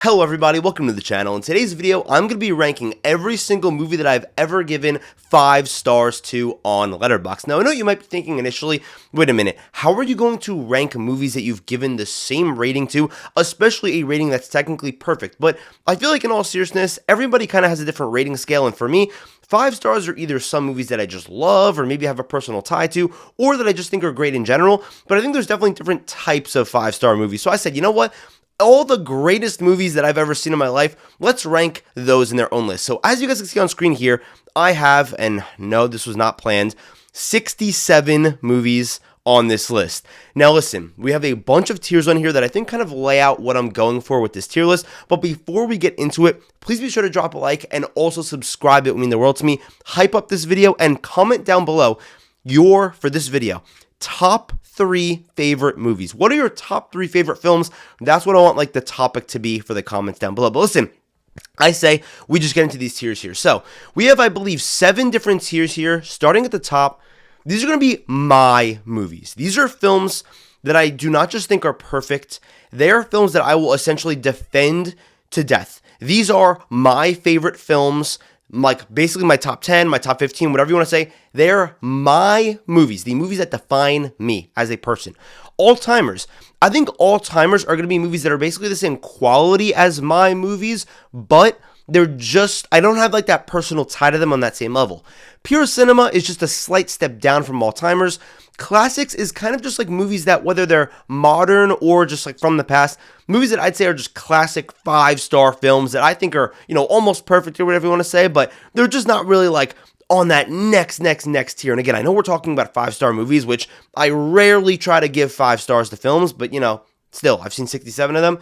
Hello everybody, welcome to the channel. In today's video, I'm going to be ranking every single movie that I've ever given 5 stars to on Letterboxd. Now, I know you might be thinking initially, wait a minute, how are you going to rank movies that you've given the same rating to, especially a rating that's technically perfect? But I feel like in all seriousness, everybody kind of has a different rating scale, and for me, 5 stars are either some movies that I just love or maybe have a personal tie to, or that I just think are great in general, but I think there's definitely different types of 5-star movies. So I said, you know what? All the greatest movies that I've ever seen in my life, let's rank those in their own list. So as you guys can see on screen here, I have, and no, this was not planned, 67 movies on this list. Now listen, we have a bunch of tiers on here that I think kind of lay out what I'm going for with this tier list, but before we get into it, please be sure to drop a like and also subscribe. It would mean the world to me. Hype up this video and comment down below for this video, top 3 favorite movies. What are your top 3 favorite films? That's what I want like the topic to be for the comments down below. But listen, I say we just get into these tiers here. So we have, I believe, 7 different tiers here. Starting at the top, these are going to be my movies. These are films that I do not just think are perfect. They are films that I will essentially defend to death. These are my favorite films, like basically my top 10, my top 15, whatever you want to say. They're my movies, the movies that define me as a person. All-timers. I think all-timers are going to be movies that are basically the same quality as my movies, but they're just, I don't have like that personal tie to them on that same level. Pure cinema is just a slight step down from all-timers. Classics is kind of just like movies that, whether they're modern or just like from the past, movies that I'd say are just classic 5-star films that I think are, almost perfect or whatever you want to say, but they're just not really like on that next tier. And again, I know we're talking about 5-star movies, which I rarely try to give 5 stars to films, but still, I've seen 67 of them.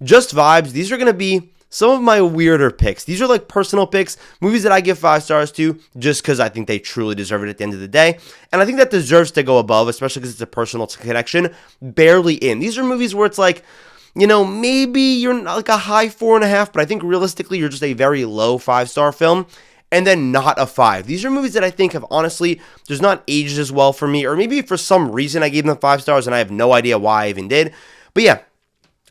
Just vibes. These are going to be some of my weirder picks. These are like personal picks, movies that I give 5 stars to just because I think they truly deserve it at the end of the day. And I think that deserves to go above, especially because it's a personal connection. Barely in. These are movies where it's like, maybe you're not like a high 4.5, but I think realistically you're just a very low 5-star film. And then not a 5. These are movies that I think have honestly just not aged as well for me, or maybe for some reason I gave them 5 stars and I have no idea why I even did. But yeah,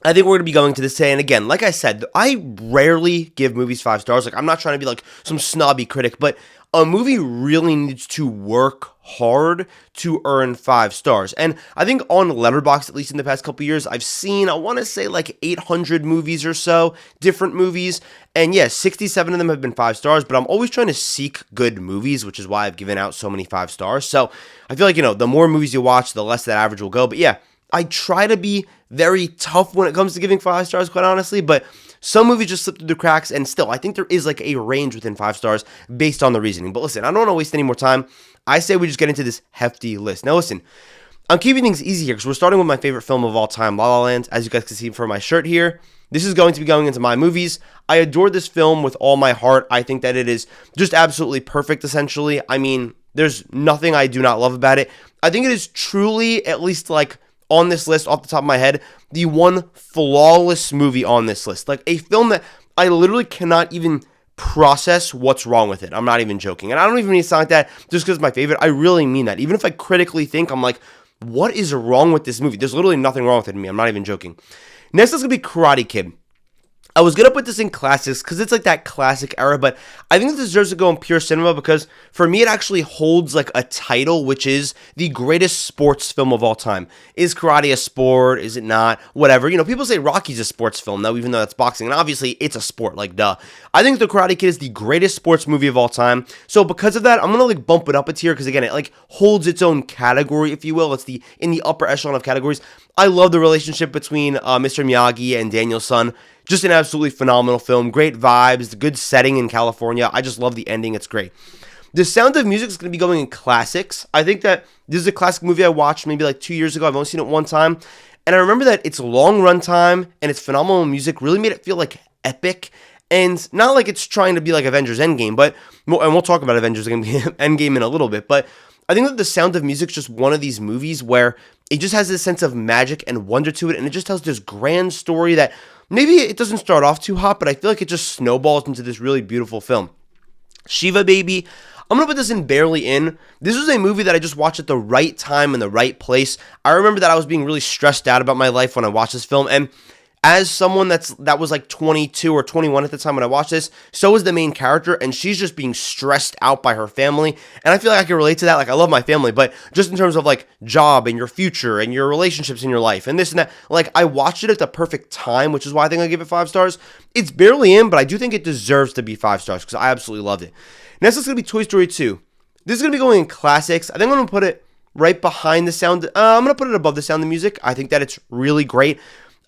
I think we're going to be going to this today. And again, like I said, I rarely give movies 5 stars. Like, I'm not trying to be like some snobby critic, but a movie really needs to work hard to earn 5 stars. And I think on Letterboxd, at least in the past couple years, I've seen, I want to say like 800 movies or so, different movies. And yeah, 67 of them have been 5 stars, but I'm always trying to seek good movies, which is why I've given out so many 5 stars. So I feel like, the more movies you watch, the less that average will go. But yeah, I try to be very tough when it comes to giving 5 stars, quite honestly, but some movies just slip through the cracks, and still, I think there is like a range within 5 stars based on the reasoning. But listen, I don't want to waste any more time. I say we just get into this hefty list. Now listen, I'm keeping things easy here because we're starting with my favorite film of all time, La La Land. As you guys can see from my shirt here, this is going to be going into my movies. I adore this film with all my heart. I think that it is just absolutely perfect, essentially. I mean, there's nothing I do not love about it. I think it is truly, at least like on this list, off the top of my head, the one flawless movie on this list. Like a film that I literally cannot even process what's wrong with it. I'm not even joking. And I don't even mean to sound like that just because it's my favorite. I really mean that. Even if I critically think, I'm like, what is wrong with this movie? There's literally nothing wrong with it to me. I'm not even joking. Next is going to be Karate Kid. I was going to put this in classics because it's like that classic era, but I think it deserves to go in pure cinema because for me it actually holds like a title, which is the greatest sports film of all time. Is karate a sport? Is it not? Whatever. People say Rocky's a sports film though, even though that's boxing, and obviously it's a sport, like duh. I think The Karate Kid is the greatest sports movie of all time. So because of that, I'm going to like bump it up a tier because again, it like holds its own category, if you will. It's in the upper echelon of categories. I love the relationship between Mr. Miyagi and Daniel's son. Just an absolutely phenomenal film. Great vibes, good setting in California. I just love the ending. It's great. The Sound of Music is going to be going in classics. I think that this is a classic movie I watched maybe like 2 years ago. I've only seen it one time. And I remember that its long run time and its phenomenal music really made it feel like epic. And not like it's trying to be like Avengers Endgame, and we'll talk about Avengers Endgame in a little bit. But I think that The Sound of Music is just one of these movies where it just has this sense of magic and wonder to it. And it just tells this grand story that maybe it doesn't start off too hot, but I feel like it just snowballs into this really beautiful film. Shiva Baby, I'm going to put this in barely in. This was a movie that I just watched at the right time in the right place. I remember that I was being really stressed out about my life when I watched this film, and as someone that was like 22 or 21 at the time when I watched this, so is the main character, and she's just being stressed out by her family. And I feel like I can relate to that. Like, I love my family, but just in terms of like job and your future and your relationships in your life and this and that, like, I watched it at the perfect time, which is why I think I give it 5 stars. It's barely in, but I do think it deserves to be 5 stars because I absolutely loved it. Next is going to be Toy Story 2. This is going to be going in classics. I think I'm going to put it right behind the sound. I'm going to put it above the Sound of Music. I think that it's really great.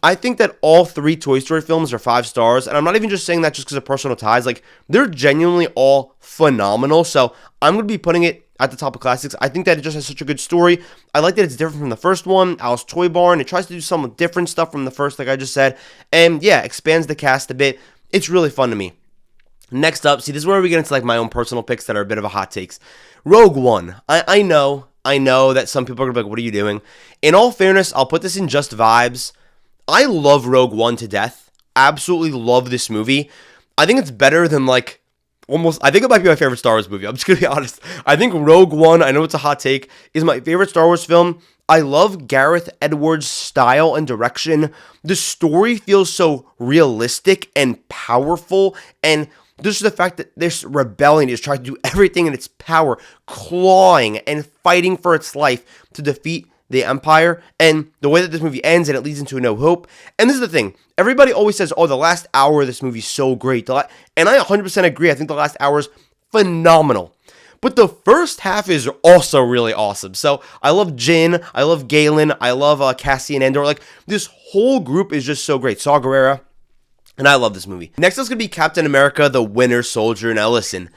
I think that all 3 Toy Story films are 5 stars, and I'm not even just saying that just because of personal ties. Like, they're genuinely all phenomenal, so I'm going to be putting it at the top of classics. I think that it just has such a good story. I like that it's different from the first one, Alice Toy Barn. It tries to do some different stuff from the first, like I just said, and yeah, expands the cast a bit. It's really fun to me. Next up, see, this is where we get into like my own personal picks that are a bit of a hot takes. Rogue One. I know that some people are going to be like, what are you doing? In all fairness, I'll put this in just vibes. I love Rogue One to death. Absolutely love this movie. I think it's better than like almost, I think it might be my favorite Star Wars movie. I'm just going to be honest. I think Rogue One, I know it's a hot take, is my favorite Star Wars film. I love Gareth Edwards' style and direction. The story feels so realistic and powerful, and just the fact that this rebellion is trying to do everything in its power, clawing and fighting for its life to defeat the Empire, and the way that this movie ends and it leads into A New Hope. And this is the thing, everybody always says, oh, the last hour of this movie is so great, and I 100% agree. I think the last hour is phenomenal, but the first half is also really awesome. So I love Jyn, I love Galen, I love Cassian Andor. Like, this whole group is just so great. Saw Gerrera, and I love this movie. Next is going to be Captain America, the Winter Soldier, and Ellison.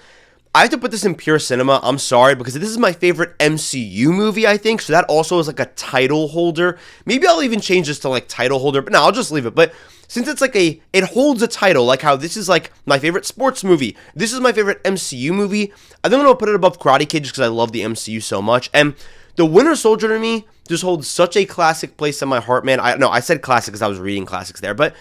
I have to put this in pure cinema. I'm sorry, because this is my favorite MCU movie, I think. So that also is like a title holder. Maybe I'll even change this to like title holder, but no, I'll just leave it. But since it's like it holds a title, like how this is like my favorite sports movie, this is my favorite MCU movie, I think I'm going to put it above Karate Kid just because I love the MCU so much. And the Winter Soldier to me just holds such a classic place in my heart, man. I said classic because I was reading classics there, but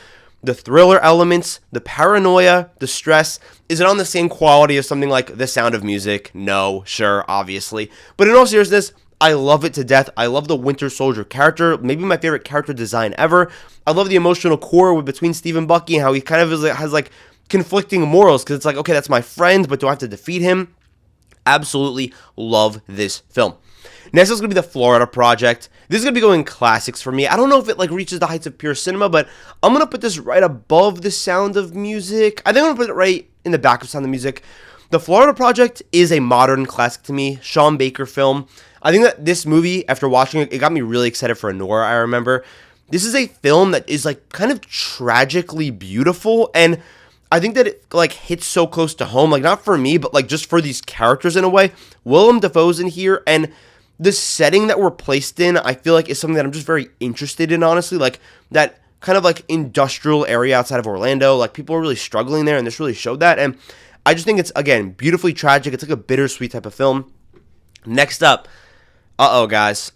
the thriller elements, the paranoia, the stress, is it on the same quality as something like The Sound of Music? No, sure, obviously. But in all seriousness, I love it to death. I love the Winter Soldier character, maybe my favorite character design ever. I love the emotional core between Steve and Bucky and how he kind of has like conflicting morals, because it's like, okay, that's my friend, but do I have to defeat him? Absolutely love this film. Next is going to be The Florida Project. This is going to be going classics for me. I don't know if it like reaches the heights of pure cinema, but I'm going to put this right above The Sound of Music. I think I'm going to put it right in the back of Sound of Music. The Florida Project is a modern classic to me. Sean Baker film. I think that this movie, after watching it, it got me really excited for Anora, I remember. This is a film that is like kind of tragically beautiful, and I think that it like hits so close to home, like not for me, but like just for these characters in a way. Willem Dafoe's in here, and the setting that we're placed in, I feel like is something that I'm just very interested in, honestly. Like that kind of like industrial area outside of Orlando, like people are really struggling there, and this really showed that. And I just think it's, again, beautifully tragic. It's like a bittersweet type of film. Next up, guys,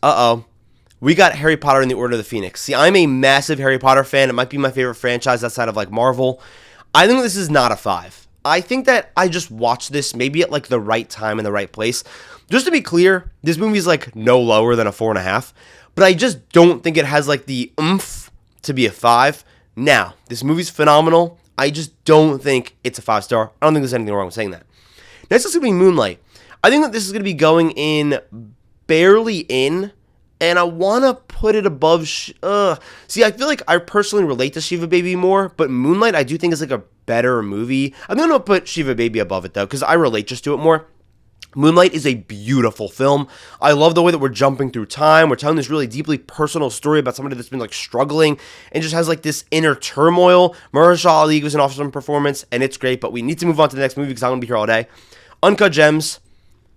we got Harry Potter and the Order of the Phoenix. See, I'm a massive Harry Potter fan. It might be my favorite franchise outside of like Marvel. I think this is not a 5. I think that I just watched this maybe at like the right time in the right place. Just to be clear, this movie is like no lower than a 4.5, but I just don't think it has like the oomph to be a 5. Now, this movie's phenomenal. I just don't think it's a 5-star. I don't think there's anything wrong with saying that. Next is going to be Moonlight. I think that this is going to be going in barely in, and I want to put it above. See, I feel like I personally relate to Shiva Baby more, but Moonlight I do think is like a better movie. I'm going to put Shiva Baby above it though, because I relate just to it more. Moonlight is a beautiful film. I love the way that we're jumping through time. We're telling this really deeply personal story about somebody that's been like struggling and just has like this inner turmoil. Mahershala Ali gives an awesome performance, and it's great, but we need to move on to the next movie because I'm going to be here all day. Uncut Gems.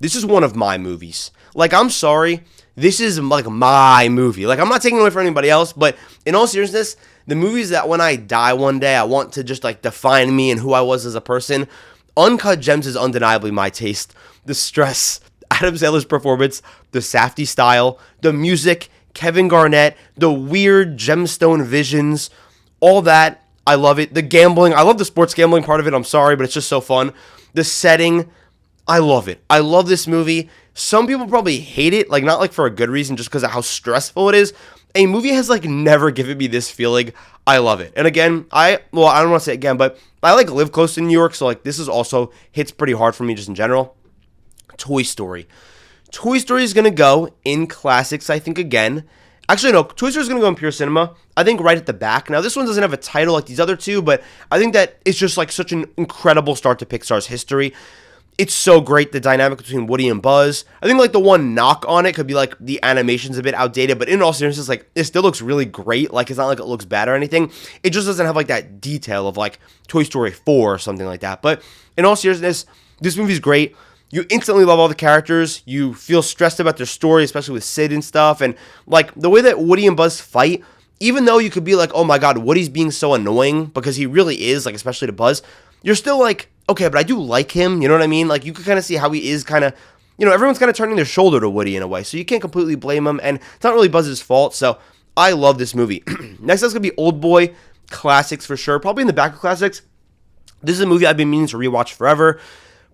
This is one of my movies. Like, I'm sorry. This is like my movie. Like, I'm not taking it away from anybody else, but in all seriousness, the movies that when I die one day, I want to just like define me and who I was as a person. Uncut Gems is undeniably my taste. The stress, Adam Sandler's performance, the Safdie style, the music, Kevin Garnett, the weird gemstone visions, all that, I love it. The gambling, I love the sports gambling part of it, I'm sorry, but it's just so fun. The setting, I love it. I love this movie. Some people probably hate it, like not like for a good reason, just because of how stressful it is. a movie has like never given me this feeling. I love it. And again, I don't want to say it again, but I like live close to New York, so like this is also hits pretty hard for me just in general. Toy Story. Toy Story is going to go in classics, I think, again. Actually, no, Toy Story is going to go in pure cinema, I think, right at the back. Now, this one doesn't have a title like these other two, but I think that it's just like such an incredible start to Pixar's history. It's so great, the dynamic between Woody and Buzz. I think like the one knock on it could be like the animation's a bit outdated, but in all seriousness, like it still looks really great. Like it's not like it looks bad or anything. It just doesn't have like that detail of like Toy Story 4 or something like that. But in all seriousness, this movie's great. You instantly love all the characters. You feel stressed about their story, especially with Sid and stuff. And like the way that Woody and Buzz fight, even though you could be like, oh my God, Woody's being so annoying, because he really is, like especially to Buzz, you're still like, okay, but I do like him, you know what I mean? Like, you can kind of see how he is kind of, everyone's kind of turning their shoulder to Woody in a way, so you can't completely blame him, and it's not really Buzz's fault, so I love this movie. Next up's going to be Old Boy, classics for sure, probably in the back of classics. This is a movie I've been meaning to rewatch forever.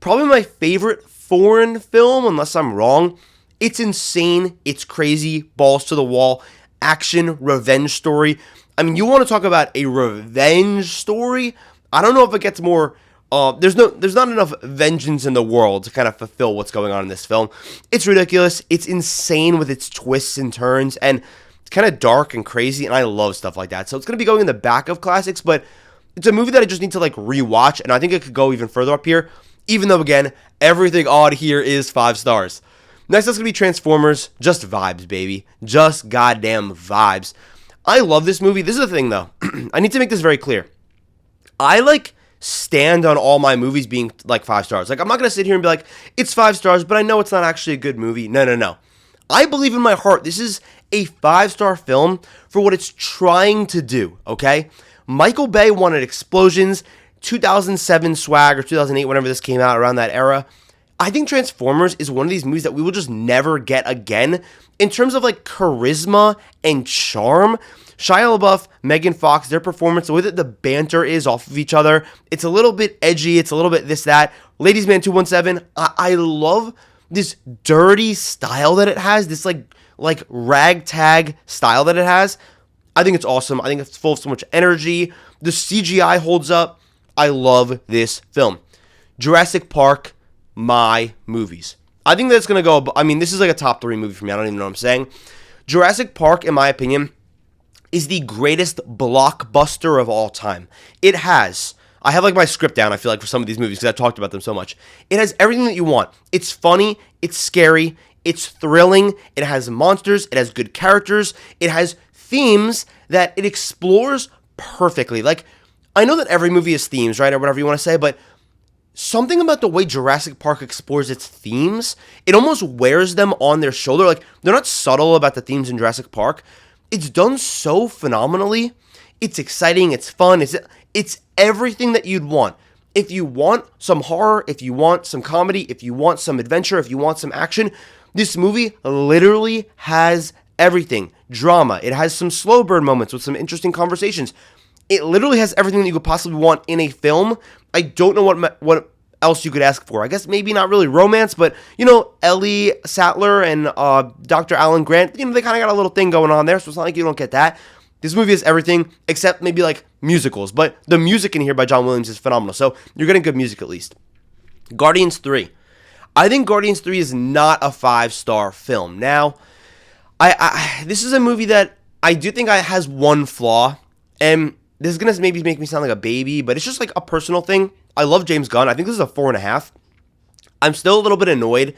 Probably my favorite foreign film, unless I'm wrong. It's insane, it's crazy, balls to the wall, action, revenge story. I mean, you want to talk about a revenge story? I don't know if it gets more... there's not enough vengeance in the world to kind of fulfill what's going on in this film. It's ridiculous. It's insane with its twists and turns, and it's kind of dark and crazy, and I love stuff like that. So it's going to be going in the back of classics, but it's a movie that I just need to like rewatch, and I think it could go even further up here, even though, again, everything on here is 5 stars. Next up's going to be Transformers. Just vibes, baby. Just goddamn vibes. I love this movie. This is the thing, though. I need to make this very clear. I like stand on all my movies being like 5 stars. Like, I'm not going to sit here and be like, it's 5 stars, but I know it's not actually a good movie. No. I believe in my heart this is a 5-star film for what it's trying to do, okay? Michael Bay wanted explosions, 2007 swag, or 2008, whenever this came out, around that era. I think Transformers is one of these movies that we will just never get again in terms of like charisma and charm. Shia LaBeouf, Megan Fox, their performance, the way that the banter is off of each other, it's a little bit edgy, it's a little bit this, that. Ladies Man 217, I love this dirty style that it has, this like ragtag style that it has. I think it's awesome. I think it's full of so much energy. The CGI holds up. I love this film. Jurassic Park, my movies. I think that's going to go, I mean, this is like a top 3 movie for me. I don't even know what I'm saying. Jurassic Park, in my opinion, is the greatest blockbuster of all time. It has, I have like my script down, I feel like, for some of these movies because I've talked about them so much. It has everything that you want. It's funny, it's scary, it's thrilling, it has monsters, it has good characters, it has themes that it explores perfectly. Like, I know that every movie has themes, right, or whatever you want to say, but something about the way Jurassic Park explores its themes, it almost wears them on their shoulder. Like, they're not subtle about the themes in Jurassic Park. It's done so phenomenally. It's exciting. It's fun. It's everything that you'd want. If you want some horror, if you want some comedy, if you want some adventure, if you want some action, this movie literally has everything. Drama. It has some slow burn moments with some interesting conversations. It literally has everything that you could possibly want in a film. I don't know what else you could ask for. I guess maybe not really romance, but, Ellie Sattler and Dr. Alan Grant, they kind of got a little thing going on there, so it's not like you don't get that. This movie has everything except maybe like musicals, but the music in here by John Williams is phenomenal, so you're getting good music at least. Guardians 3. I think Guardians 3 is not a 5-star film. Now, this is a movie that I do think has one flaw, and this is going to maybe make me sound like a baby, but it's just like a personal thing. I love James Gunn. I think this is a 4.5. I'm still a little bit annoyed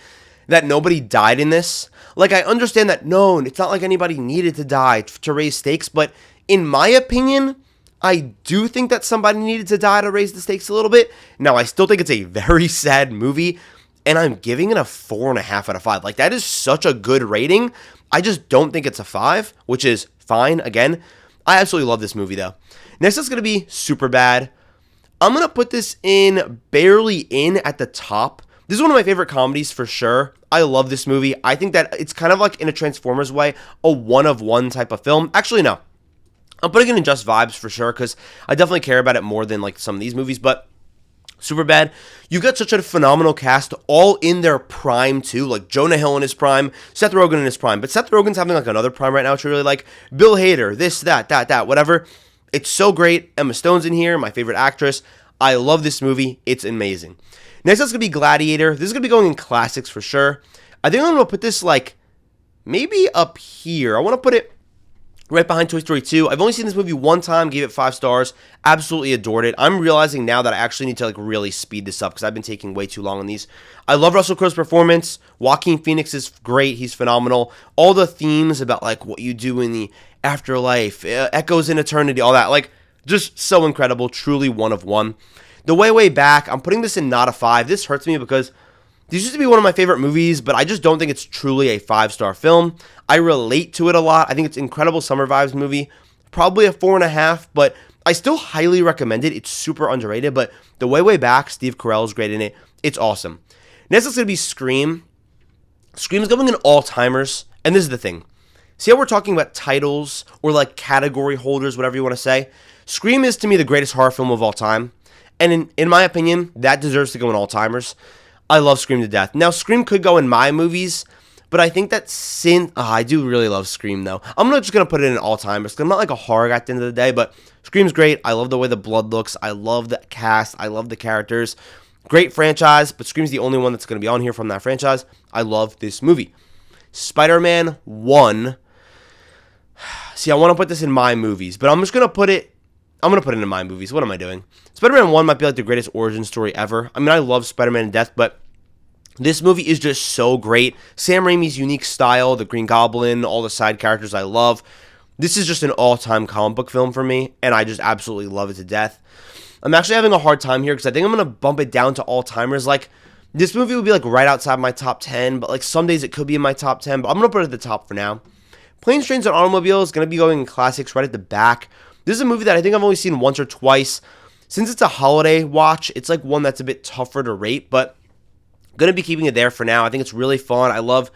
that nobody died in this. Like, I understand that, no, it's not like anybody needed to die to raise stakes, but in my opinion, I do think that somebody needed to die to raise the stakes a little bit. Now, I still think it's a very sad movie, and I'm giving it a 4.5 out of 5. Like, that is such a good rating. I just don't think it's a 5, which is fine. Again, I absolutely love this movie, though. Next is going to be Superbad. I'm going to put this in barely in at the top. This is one of my favorite comedies for sure. I love this movie. I think that it's kind of like, in a Transformers way, a one-of-one type of film. Actually, no. I'm putting it in just vibes for sure because I definitely care about it more than like some of these movies. But Superbad. You got such a phenomenal cast, all in their prime too. Like Jonah Hill in his prime, Seth Rogen in his prime. But Seth Rogen's having like another prime right now, which I really like. Bill Hader, this, that, whatever. It's so great. Emma Stone's in here, my favorite actress. I love this movie. It's amazing. Next up's gonna be Gladiator. This is gonna be going in classics for sure. I think I'm gonna put this like maybe up here. I want to put it right behind Toy Story 2. I've only seen this movie one time, gave it 5 stars, absolutely adored it. I'm realizing now that I actually need to like really speed this up because I've been taking way too long on these. I love Russell Crowe's performance. Joaquin Phoenix is great. He's phenomenal. All the themes about like what you do in the afterlife, echoes in eternity, all that, like just so incredible. Truly one of one. The Way Back, I'm putting this in not a 5. This hurts me because this used to be one of my favorite movies, but I just don't think it's truly a 5-star film. I relate to it a lot. I think it's an incredible summer vibes movie. Probably a 4.5, but I still highly recommend it. It's super underrated, but The Way Back, Steve Carell is great in it. It's awesome. Next is going to be Scream. Scream's going in all-timers, and this is the thing. See how we're talking about titles or like category holders, whatever you want to say? Scream is to me the greatest horror film of all time, and in my opinion, that deserves to go in all-timers. I love Scream to death. Now, Scream could go in my movies, but I think that I do really love Scream, though. I'm not just going to put it in all-timers, because I'm not like a horror guy at the end of the day, but Scream's great. I love the way the blood looks. I love the cast. I love the characters. Great franchise, but Scream's the only one that's going to be on here from that franchise. I love this movie. Spider-Man 1. See, I want to put this in my movies, but I'm just going to put it in my movies. What am I doing? Spider-Man 1 might be like the greatest origin story ever. I mean, I love Spider-Man to death, but this movie is just so great. Sam Raimi's unique style, the Green Goblin, all the side characters I love. This is just an all-time comic book film for me, and I just absolutely love it to death. I'm actually having a hard time here because I think I'm going to bump it down to all-timers. Like, this movie would be like right outside my top 10, but like some days it could be in my top 10, but I'm going to put it at the top for now. Planes, Trains, and Automobiles is going to be going in classics right at the back. This is a movie that I think I've only seen once or twice. Since it's a holiday watch, it's like one that's a bit tougher to rate, but I'm going to be keeping it there for now. I think it's really fun. I love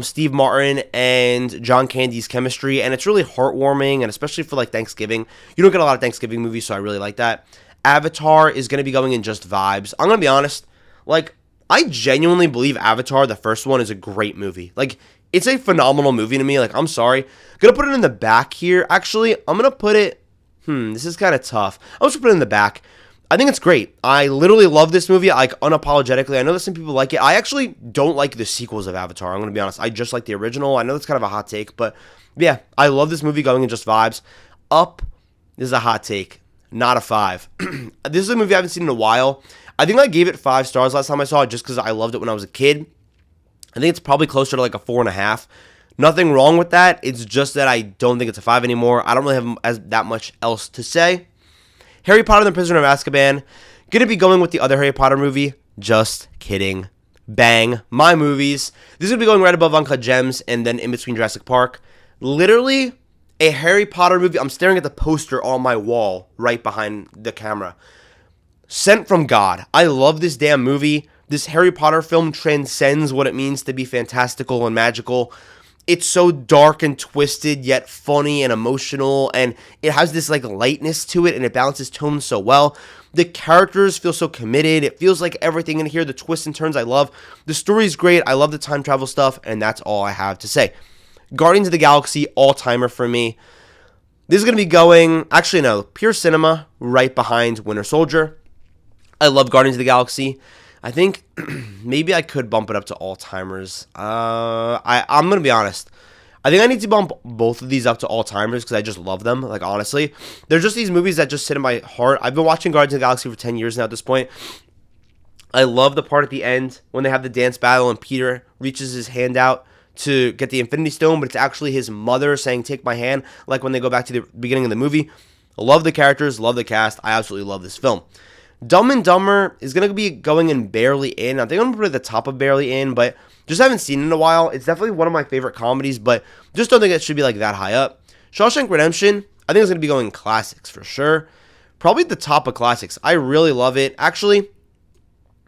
Steve Martin and John Candy's chemistry, and it's really heartwarming, and especially for like Thanksgiving. You don't get a lot of Thanksgiving movies, so I really like that. Avatar is going to be going in just vibes. I'm going to be honest, like, I genuinely believe Avatar, the first one, is a great movie. Like, it's a phenomenal movie to me. Like, I'm sorry. Gonna put it in the back here. Actually, I'm gonna put it, this is kind of tough. I'm just gonna put it in the back. I think it's great. I literally love this movie, like, unapologetically. I know that some people like it. I actually don't like the sequels of Avatar. I'm gonna be honest. I just like the original. I know that's kind of a hot take, but yeah, I love this movie going in just vibes. Up, this is a hot take. Not a 5. This is a movie I haven't seen in a while. I think I gave it 5 stars last time I saw it just because I loved it when I was a kid. I think it's probably closer to like a 4.5. Nothing wrong with that. It's just that I don't think it's a 5 anymore. I don't really have that much else to say. Harry Potter and the Prisoner of Azkaban. Gonna be going with the other Harry Potter movie. Just kidding. Bang. My movies. This is gonna be going right above Uncut Gems and then in between Jurassic Park. Literally a Harry Potter movie. I'm staring at the poster on my wall right behind the camera. Sent from God. I love this damn movie. This Harry Potter film transcends what it means to be fantastical and magical. It's so dark and twisted, yet funny and emotional, and it has this like lightness to it, and it balances tones so well. The characters feel so committed. It feels like everything in here, the twists and turns I love. The story's great. I love the time travel stuff, and that's all I have to say. Guardians of the Galaxy, all-timer for me. This is going to be going, actually no, pure cinema, right behind Winter Soldier. I love Guardians of the Galaxy. I think maybe I could bump it up to all-timers. I'm going to be honest. I think I need to bump both of these up to all-timers because I just love them. Like, honestly. They're just these movies that just sit in my heart. I've been watching Guardians of the Galaxy for 10 years now at this point. I love the part at the end when they have the dance battle and Peter reaches his hand out to get the Infinity Stone, but it's actually his mother saying, "Take my hand," like when they go back to the beginning of the movie. I love the characters, love the cast. I absolutely love this film. Dumb and Dumber is going to be going in barely in. I think I'm going to put it at the top of barely in, but just haven't seen it in a while. It's definitely one of my favorite comedies, but just don't think it should be like that high up. Shawshank Redemption, I think it's going to be going in classics for sure. Probably the top of classics. I really love it. Actually,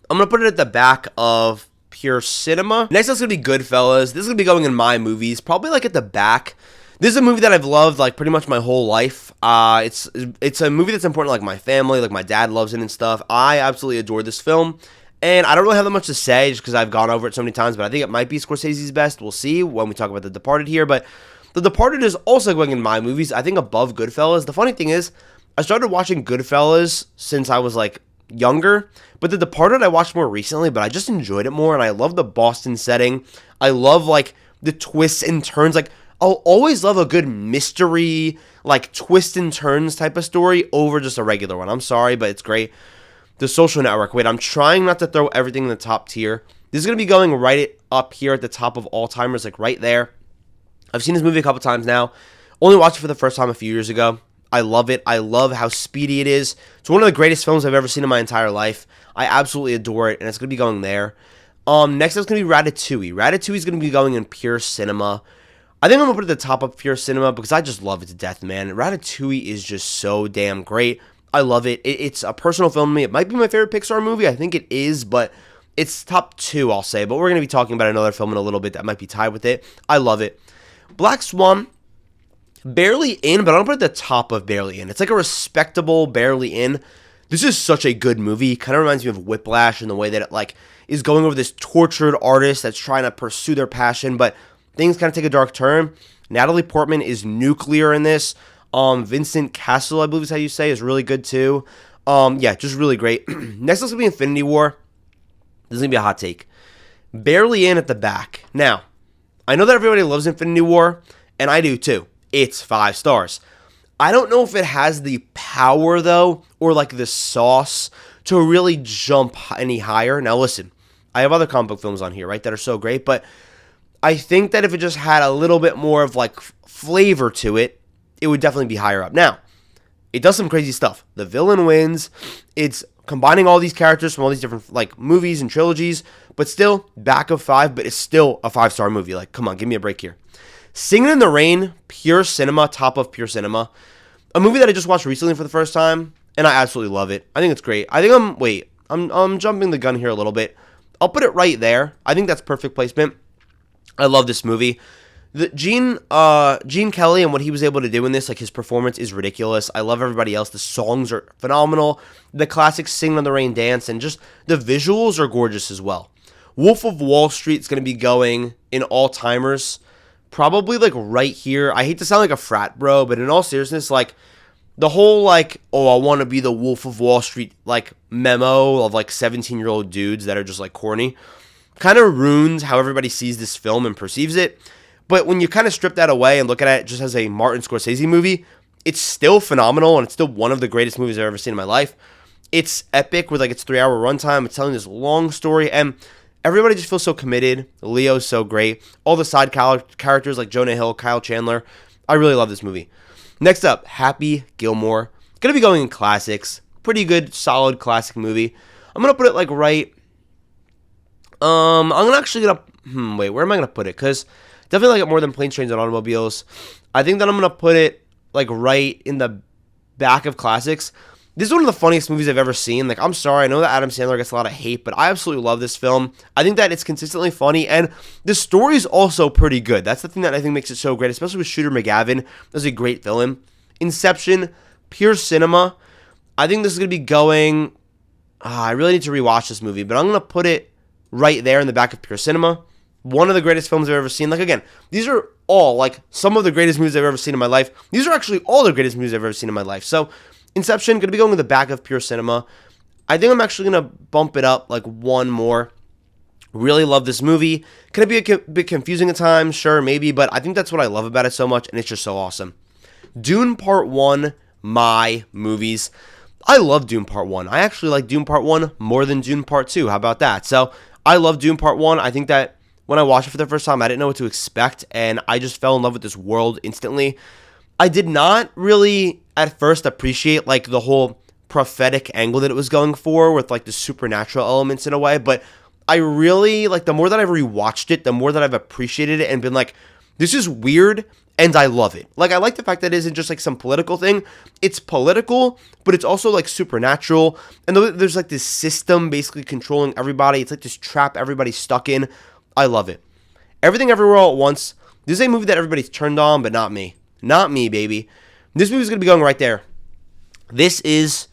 I'm going to put it at the back of pure cinema. Next, it's going to be Goodfellas. This is going to be going in my movies, probably like at the back. This is a movie that I've loved like pretty much my whole life. It's a movie that's important to like my family, like my dad loves it and stuff. I absolutely adore this film. And I don't really have that much to say just because I've gone over it so many times, but I think it might be Scorsese's best. We'll see when we talk about The Departed here. But The Departed is also going in my movies, I think, above Goodfellas. The funny thing is, I started watching Goodfellas since I was like younger, but The Departed I watched more recently, but I just enjoyed it more, and I love the Boston setting. I love like the twists and turns. Like, I'll always love a good mystery, like twist and turns type of story over just a regular one. I'm sorry, but it's great. The Social Network. Wait, I'm trying not to throw everything in the top tier. This is going to be going right up here at the top of all timers, like right there. I've seen this movie a couple times now. Only watched it for the first time a few years ago. I love it. I love how speedy it is. It's one of the greatest films I've ever seen in my entire life. I absolutely adore it, and it's going to be going there. Next up is going to be Ratatouille. Ratatouille is going to be going in Pure Cinema. I think I'm going to put it at the top of Pure Cinema because I just love it to death, man. Ratatouille is just so damn great. I love it. It's a personal film to me. It might be my favorite Pixar movie. I think it is, but it's top 2, I'll say. But we're going to be talking about another film in a little bit that might be tied with it. I love it. Black Swan, barely in, but I don't put it at the top of barely in. It's like a respectable barely in. This is such a good movie. Kind of reminds me of Whiplash in the way that it like is going over this tortured artist that's trying to pursue their passion, but things kind of take a dark turn. Natalie Portman is nuclear in this. Vincent Cassel, I believe is how you say, is really good too. Yeah, just really great. Next is going to be Infinity War. This is going to be a hot take. Barely in at the back. Now, I know that everybody loves Infinity War, and I do too. It's 5 stars. I don't know if it has the power, though, or like the sauce to really jump any higher. Now, listen, I have other comic book films on here, right, that are so great, but I think that if it just had a little bit more of like flavor to it, it would definitely be higher up. Now, it does some crazy stuff. The villain wins. It's combining all these characters from all these different like movies and trilogies, but still back of 5, but it's still a 5-star movie. Like, come on, give me a break here. Singing in the Rain, Pure Cinema, top of Pure Cinema. A movie that I just watched recently for the first time, and I absolutely love it. I think it's great. I think I'm jumping the gun here a little bit. I'll put it right there. I think that's perfect placement. I love this movie. Gene Kelly and what he was able to do in this, like his performance is ridiculous. I love everybody else. The songs are phenomenal. The classic Singing in the Rain dance and just the visuals are gorgeous as well. Wolf of Wall Street is going to be going in all timers, probably like right here. I hate to sound like a frat bro, but in all seriousness, like the whole like, oh, I want to be the Wolf of Wall Street like memo of like 17-year-old dudes that are just like corny kind of ruins how everybody sees this film and perceives it. But when you kind of strip that away and look at it just as a Martin Scorsese movie, it's still phenomenal, and it's still one of the greatest movies I've ever seen in my life. It's epic with like its 3-hour runtime. It's telling this long story, and everybody just feels so committed. Leo's so great. All the side characters like Jonah Hill, Kyle Chandler. I really love this movie. Next up, Happy Gilmore. Gonna be going in classics. Pretty good, solid classic movie. I'm gonna put it like right. I'm gonna actually wait, where am I gonna put it? Because definitely like it more than Planes, Trains, and Automobiles. I think that I'm going to put it like right in the back of classics. This is one of the funniest movies I've ever seen. Like, I'm sorry, I know that Adam Sandler gets a lot of hate, but I absolutely love this film. I think that it's consistently funny, and the story is also pretty good. That's the thing that I think makes it so great, especially with Shooter McGavin as a great villain. Inception, Pure Cinema. I think this is going to be going... I really need to rewatch this movie, but I'm going to put it right there in the back of Pure Cinema. One of the greatest films I've ever seen. Like, again, these are all, like, some of the greatest movies I've ever seen in my life. These are actually all the greatest movies I've ever seen in my life. So, Inception, going to be going to the back of Pure Cinema. I think I'm actually going to bump it up, like, one more. Really love this movie. Can it be a bit confusing at times? Sure, maybe, but I think that's what I love about it so much, and it's just so awesome. Dune Part 1, my movies. I love Dune Part 1. I actually like Dune Part 1 more than Dune Part 2. How about that? So, I love Dune Part 1. I think that when I watched it for the first time, I didn't know what to expect, and I just fell in love with this world instantly. I did not really, at first, appreciate, like, the whole prophetic angle that it was going for with, like, the supernatural elements in a way, but I really, like, the more that I've rewatched it, the more that I've appreciated it and been like, this is weird, and I love it. Like, I like the fact that it isn't just, like, some political thing. It's political, but it's also, like, supernatural, and there's, like, this system basically controlling everybody. It's, like, this trap everybody's stuck in. I love it. Everything Everywhere All at Once, This is a movie that everybody's turned on, but not me. Not me, baby. This movie's going to be going right there. This is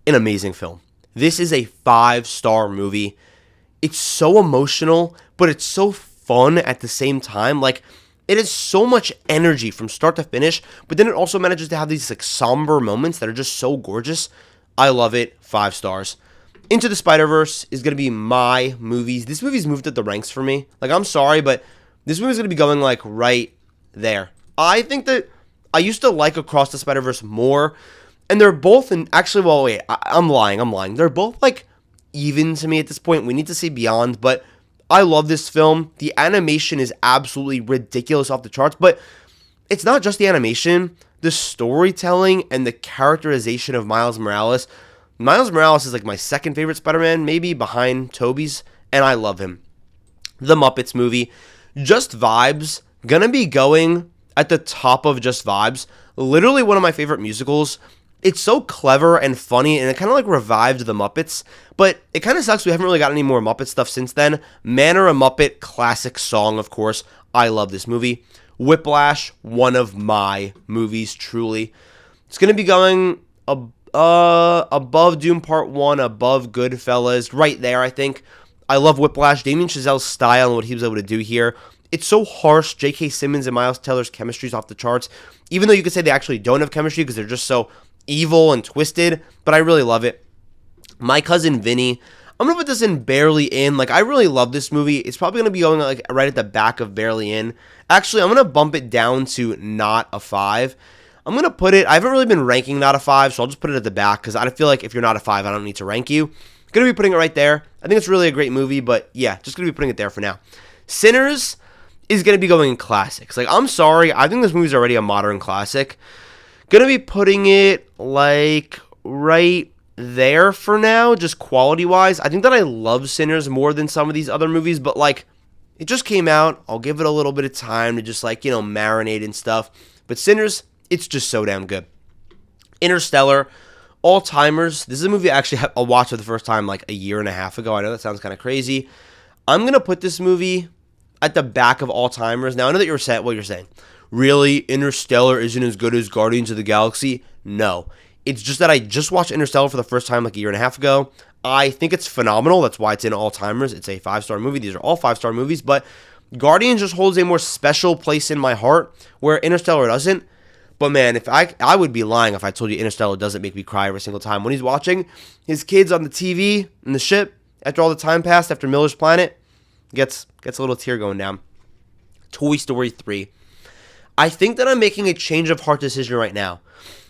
an amazing film. This is a 5-star movie. It's so emotional, but it's so fun at the same time. Like, it has so much energy from start to finish, but then it also manages to have these like somber moments that are just so gorgeous. I love it. 5 stars. Into the Spider-Verse is going to be my movies. This movie's moved up the ranks for me. Like, I'm sorry, but this movie's going to be going like right there. I think that I used to like Across the Spider-Verse more, and they're both in, actually, well, wait, I'm lying. They're both like even to me at this point. We need to see Beyond, but I love this film. The animation is absolutely ridiculous off the charts, but it's not just the animation. The storytelling and the characterization of Miles Morales. Miles Morales is like my second favorite Spider-Man, maybe behind Tobey's, and I love him. The Muppets movie, Just Vibes, gonna be going at the top of Just Vibes. Literally one of my favorite musicals. It's so clever and funny, and it kind of like revived the Muppets, but it kind of sucks we haven't really got any more Muppet stuff since then. Manor a Muppet, classic song, of course. I love this movie. Whiplash, one of my movies, truly. It's going to be going above Doom Part 1, above Goodfellas, right there, I think. I love Whiplash, Damien Chazelle's style and what he was able to do here. It's so harsh. J.K. Simmons and Miles Teller's chemistry is off the charts, even though you could say they actually don't have chemistry because they're just so evil and twisted, but I really love it. My Cousin Vinny, I'm gonna put this in Barely In. Like, I really love this movie. It's probably gonna be going like right at the back of Barely In. Actually, I'm gonna bump it down to not a 5. I'm gonna put it, I haven't really been ranking not a 5, so I'll just put it at the back because I feel like if you're not a 5, I don't need to rank you. Gonna be putting it right there. I think it's really a great movie, but yeah, just gonna be putting it there for now. Sinners is gonna be going in classics. Like, I'm sorry, I think this movie's already a modern classic. Gonna be putting it like right there for now, just quality wise. I think that I love Sinners more than some of these other movies, but like, it just came out. I'll give it a little bit of time to just like, marinate and stuff. But Sinners, it's just so damn good. Interstellar, All Timers. This is a movie I actually watched for the first time like a year and a half ago. I know that sounds kind of crazy. I'm gonna put this movie at the back of All Timers. Now I know that you're saying what you're saying. Really, Interstellar isn't as good as Guardians of the Galaxy? No. It's just that I just watched Interstellar for the first time like a year and a half ago. I think it's phenomenal. That's why it's in All-Timers. It's a 5-star movie. These are all 5-star movies, but Guardians just holds a more special place in my heart where Interstellar doesn't. But man, if I would be lying if I told you Interstellar doesn't make me cry every single time. When he's watching his kids on the TV in the ship, after all the time passed, after Miller's Planet, gets a little tear going down. Toy Story 3. I think that I'm making a change of heart decision right now.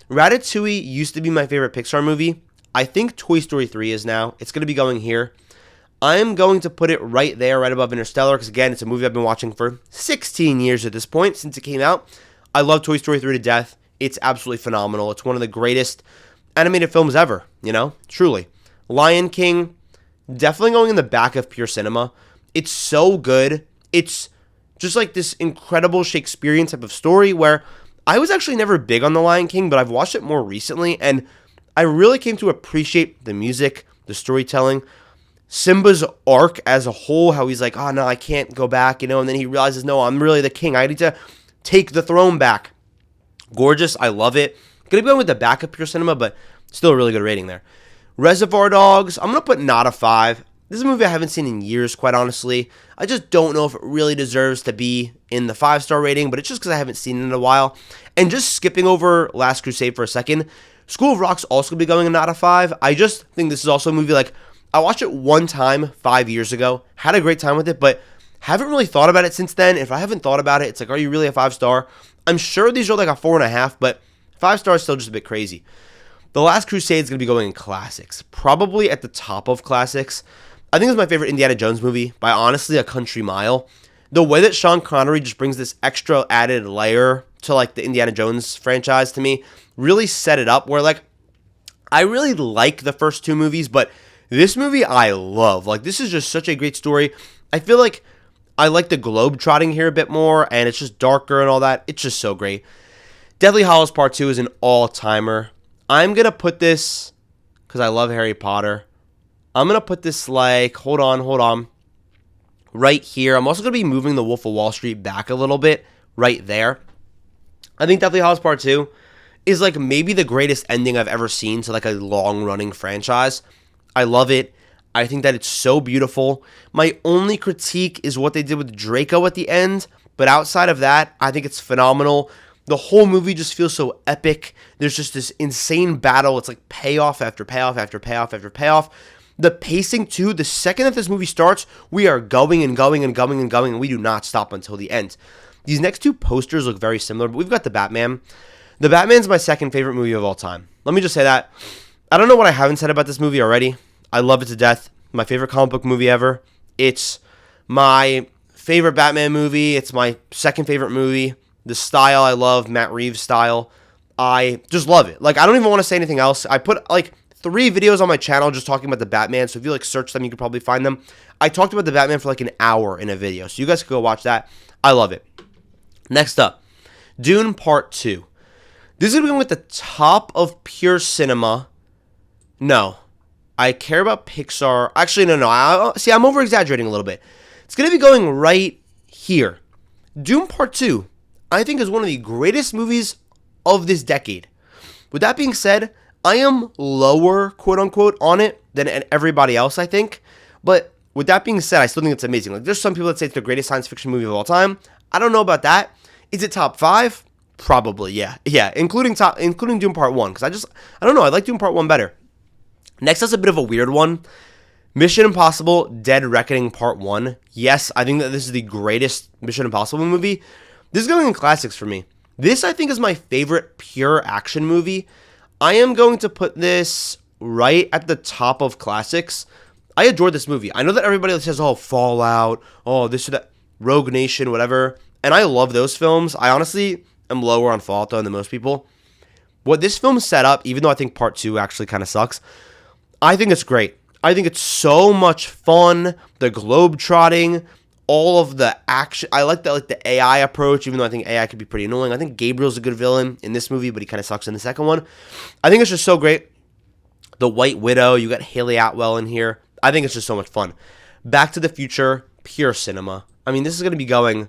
Ratatouille used to be my favorite Pixar movie. I think Toy Story 3 is now. It's going to be going here. I am going to put it right there, right above Interstellar, because again, it's a movie I've been watching for 16 years at this point since it came out. I love Toy Story 3 to death. It's absolutely phenomenal. It's one of the greatest animated films ever, truly. Lion King, definitely going in the back of pure cinema. It's so good. It's just like this incredible Shakespearean type of story where I was actually never big on The Lion King, but I've watched it more recently, and I really came to appreciate the music, the storytelling, Simba's arc as a whole, how he's like, oh no, I can't go back, and then he realizes, no, I'm really the king. I need to take the throne back. Gorgeous. I love it. Gonna be going with the back of pure cinema, but still a really good rating there. Reservoir Dogs, I'm gonna put not a 5. This is a movie I haven't seen in years, quite honestly. I just don't know if it really deserves to be in the 5-star rating, but it's just because I haven't seen it in a while. And just skipping over Last Crusade for a second, School of Rock's also going to be going in not a 5. I just think this is also a movie like, I watched it one time 5 years ago, had a great time with it, but haven't really thought about it since then. If I haven't thought about it, it's like, are you really a 5-star? I'm sure these are like a 4.5, but 5 stars is still just a bit crazy. The Last Crusade is going to be going in classics, probably at the top of classics. I think it's my favorite Indiana Jones movie by honestly a country mile. The way that Sean Connery just brings this extra added layer to like the Indiana Jones franchise to me really set it up where like I really like the first 2 movies, but this movie I love. Like, this is just such a great story. I feel like I like the globe trotting here a bit more, and it's just darker and all that. It's just so great. Deathly Hallows Part 2 is an all-timer. I'm going to put this, because I love Harry Potter, I'm going to put this like, hold on, right here. I'm also going to be moving The Wolf of Wall Street back a little bit, right there. I think Deathly Hallows Part 2 is like maybe the greatest ending I've ever seen to like a long-running franchise. I love it. I think that it's so beautiful. My only critique is what they did with Draco at the end, but outside of that, I think it's phenomenal. The whole movie just feels so epic. There's just this insane battle. It's like payoff after payoff after payoff after payoff. The pacing too, the second that this movie starts, we are going and going and going and going, and we do not stop until the end. These next two posters look very similar, but we've got The Batman. The Batman's my second favorite movie of all time. Let me just say that. I don't know what I haven't said about this movie already. I love it to death. My favorite comic book movie ever. It's my favorite Batman movie. It's my second favorite movie. The style I love, Matt Reeves' style. I just love it. Like, I don't even want to say anything else. I put, like, 3 videos on my channel just talking about the Batman, so if you, like, search them, you can probably find them. I talked about the Batman for, like, an hour in a video, so you guys can go watch that. I love it. Next up, Dune Part 2. This is going to be with the top of pure cinema. No. I care about Pixar. Actually, no. I'm over-exaggerating a little bit. It's going to be going right here. Dune Part 2, I think, is one of the greatest movies of this decade. With that being said, I am lower, quote-unquote, on it than everybody else, I think. But with that being said, I still think it's amazing. Like, there's some people that say it's the greatest science fiction movie of all time. I don't know about that. Is it top 5? Probably, yeah. Yeah, including Dune Part 1. Because I don't know, I like Dune Part 1 better. Next is a bit of a weird one. Mission Impossible Dead Reckoning Part 1. Yes, I think that this is the greatest Mission Impossible movie. This is going in classics for me. This, I think, is my favorite pure action movie. I am going to put this right at the top of classics. I adore this movie. I know that everybody says, oh, Fallout, oh, this or that, Rogue Nation, whatever. And I love those films. I honestly am lower on Fallout, though, than most people. What this film set up, even though I think Part 2 actually kind of sucks, I think it's great. I think it's so much fun. The globe-trotting, all of the action. I like the AI approach, even though I think AI could be pretty annoying. I think Gabriel's a good villain in this movie, but he kind of sucks in the second one. I think it's just so great. The White Widow, you got Haley Atwell in here. I think it's just so much fun. Back to the Future, pure cinema. I mean, this is going to be going...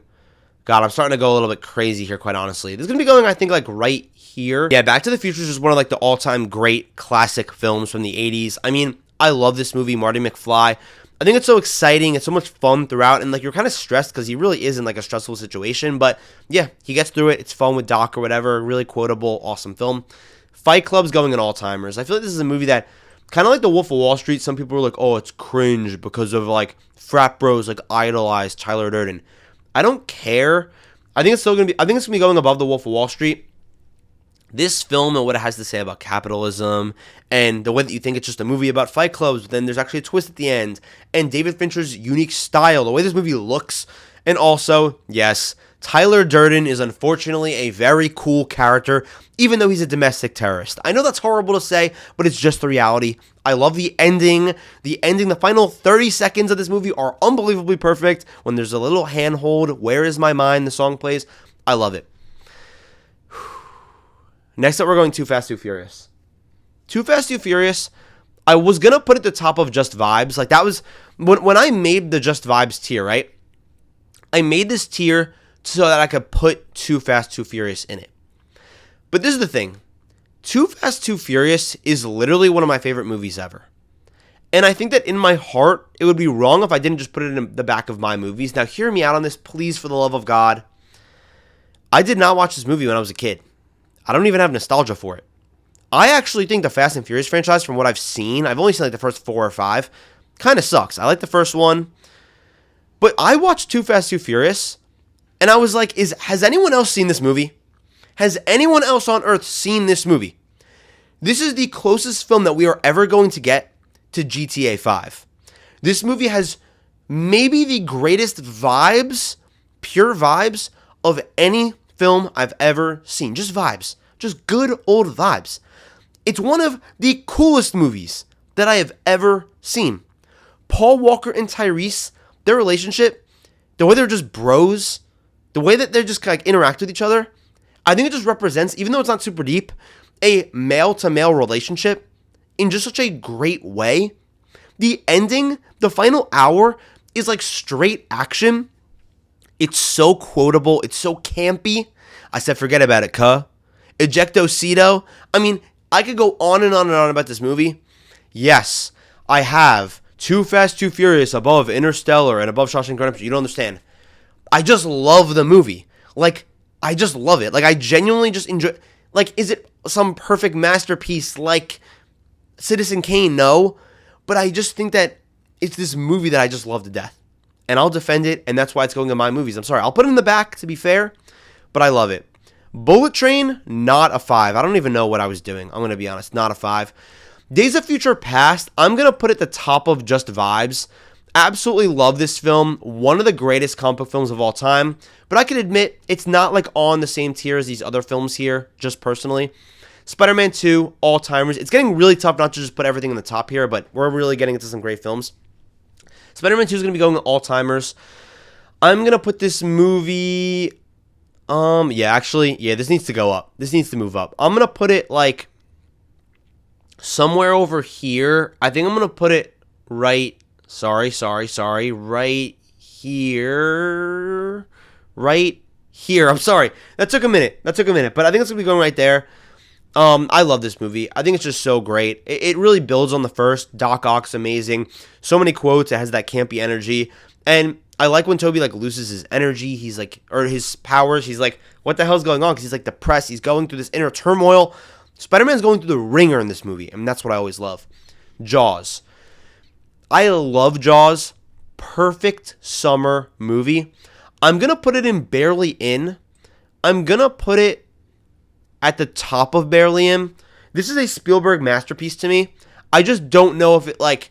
God, I'm starting to go a little bit crazy here, quite honestly. This is going to be going, I think, like, right here. Yeah, Back to the Future is just one of, like, the all-time great classic films from the 80s. I mean, I love this movie, Marty McFly. I think it's so exciting. It's so much fun throughout. And, like, you're kind of stressed because he really is in, like, a stressful situation. But, yeah, he gets through it. It's fun with Doc or whatever. Really quotable, awesome film. Fight Club's going in all-timers. I feel like this is a movie that, kind of like The Wolf of Wall Street, some people are like, oh, it's cringe because of, like, frat bros, like, idolize Tyler Durden. I don't care. I think it's still going to be going above The Wolf of Wall Street. This film and what it has to say about capitalism and the way that you think it's just a movie about fight clubs, but then there's actually a twist at the end, and David Fincher's unique style, the way this movie looks, and also, yes, Tyler Durden is unfortunately a very cool character, even though he's a domestic terrorist. I know that's horrible to say, but it's just the reality. I love the ending. The final 30 seconds of this movie are unbelievably perfect. When there's a little handhold, Where Is My Mind, the song plays. I love it. Next up, we're going Too Fast, Too Furious. Too Fast, Too Furious, I was going to put it at the top of Just Vibes. Like, that was, when I made the Just Vibes tier, right? I made this tier so that I could put Too Fast, Too Furious in it. But this is the thing. Too Fast, Too Furious is literally one of my favorite movies ever. And I think that in my heart, it would be wrong if I didn't just put it in the back of my movies. Now, hear me out on this, please, for the love of God. I did not watch this movie when I was a kid. I don't even have nostalgia for it. I actually think the Fast and Furious franchise, from what I've seen, I've only seen like the first 4 or 5, kind of sucks. I like the first one. But I watched Too Fast, Too Furious, and I was like, has anyone else seen this movie? Has anyone else on earth seen this movie? This is the closest film that we are ever going to get to GTA 5. This movie has maybe the greatest vibes, pure vibes, of any film I've ever seen. Just vibes. Just good old vibes. It's one of the coolest movies that I have ever seen. Paul Walker and Tyrese, their relationship, the way they're just bros, the way that they're just like interact with each other, I think it just represents, even though it's not super deep, a male-to-male relationship in just such a great way. The ending, the final hour, is like straight action. It's so quotable. It's so campy. I said, forget about it, cuh. Ejectocito. I mean, I could go on and on and on about this movie. Yes, I have Too Fast, Too Furious above Interstellar and above Shawshank Redemption. You don't understand. I just love the movie. Like, I just love it. Like, I genuinely just enjoy. Like, is it some perfect masterpiece like Citizen Kane? No. But I just think that it's this movie that I just love to death. And I'll defend it, and that's why it's going in my movies. I'm sorry. I'll put it in the back, to be fair, but I love it. Bullet Train, not a 5. I don't even know what I was doing. I'm going to be honest. Not a 5. Days of Future Past, I'm going to put at the top of just vibes. Absolutely love this film. One of the greatest comic book films of all time. But I can admit, it's not like on the same tier as these other films here, just personally. Spider-Man 2, all-timers. It's getting really tough not to just put everything in the top here, but we're really getting into some great films. Spider-Man 2 is going to be going all-timers. I'm going to put this movie... this needs to go up. This needs to move up. I'm going to put it, like, somewhere over here. I think I'm going to put it right... Right here. Right here. I'm sorry. That took a minute. But I think it's going to be going right there. I love this movie. I think it's just so great. It really builds on the first. Doc Ock's amazing. So many quotes. It has that campy energy. And I like when Toby, like, loses his energy. He's like, or his powers. He's like, what the hell's going on? Because he's, like, depressed. He's going through this inner turmoil. Spider-Man's going through the ringer in this movie. And that's what I always love. Jaws. I love Jaws. Perfect summer movie. I'm going to put it in Barely In. I'm going to put it at the top of Barely In. This is a Spielberg masterpiece to me. I just don't know if it, like,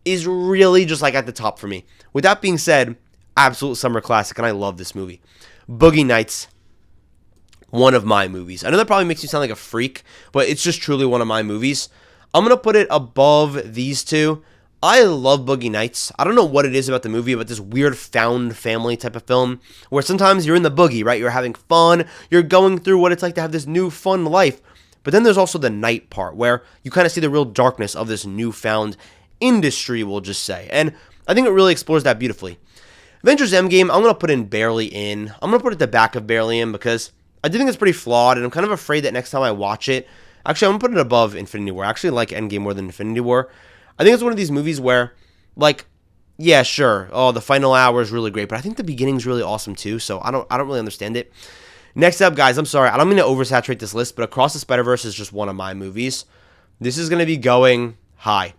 is really just, like, at the top for me. With that being said, absolute summer classic, and I love this movie. Boogie Nights, one of my movies. I know that probably makes me sound like a freak, but it's just truly one of my movies. I'm going to put it above these two. I love Boogie Nights. I don't know what it is about the movie, about this weird found family type of film, where sometimes you're in the boogie, right? You're having fun. You're going through what it's like to have this new fun life. But then there's also the night part, where you kind of see the real darkness of this newfound industry, we'll just say. And I think it really explores that beautifully. Avengers Endgame, I'm going to put in Barely In. I'm going to put it at the back of Barely In because I do think it's pretty flawed, and I'm kind of afraid that next time I watch it, actually, I'm going to put it above Infinity War. I actually like Endgame more than Infinity War. I think it's one of these movies where, like, yeah, sure, the final hour is really great, but I think the beginning's really awesome too, so I don't really understand it. Next up, guys, I'm sorry, I don't mean to oversaturate this list, but Across the Spider-Verse is just one of my movies. This is going to be going high.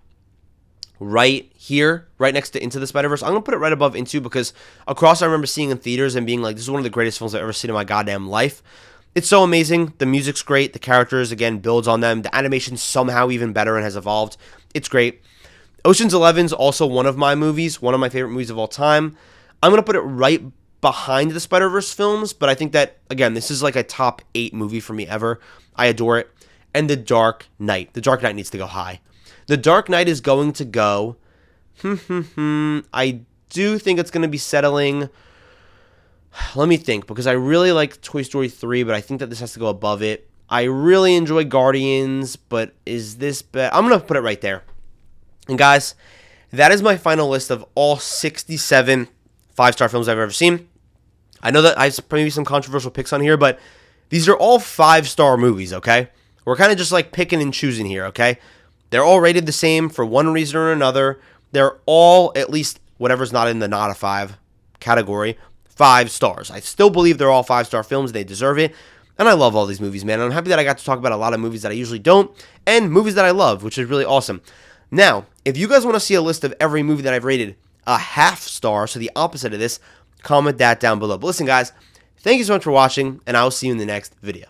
Right here, right next to Into the Spider-Verse. I'm going to put it right above Into because Across I remember seeing in theaters and being like, this is one of the greatest films I've ever seen in my goddamn life. It's so amazing. The music's great. The characters, again, builds on them. The animation's somehow even better and has evolved. It's great. Ocean's 11's also one of my movies, one of my favorite movies of all time. I'm going to put it right behind the Spider-Verse films, but I think that, again, this is like a top 8 movie for me ever. I adore it. And The Dark Knight. The Dark Knight needs to go high. The Dark Knight is going to go, I do think it's going to be settling, let me think, because I really like Toy Story 3, but I think that this has to go above it. I really enjoy Guardians, but is this better? I'm going to put it right there. And guys, that is my final list of all 67 5-star films I've ever seen. I know that I have maybe some controversial picks on here, but these are all 5-star movies, okay? We're kind of just like picking and choosing here, okay? They're all rated the same for one reason or another. They're all, at least whatever's not in the not a 5 category, 5 stars. I still believe they're all 5-star films. They deserve it. And I love all these movies, man. I'm happy that I got to talk about a lot of movies that I usually don't, and movies that I love, which is really awesome. Now, if you guys want to see a list of every movie that I've rated a half star, so the opposite of this, comment that down below. But listen, guys, thank you so much for watching, and I will see you in the next video.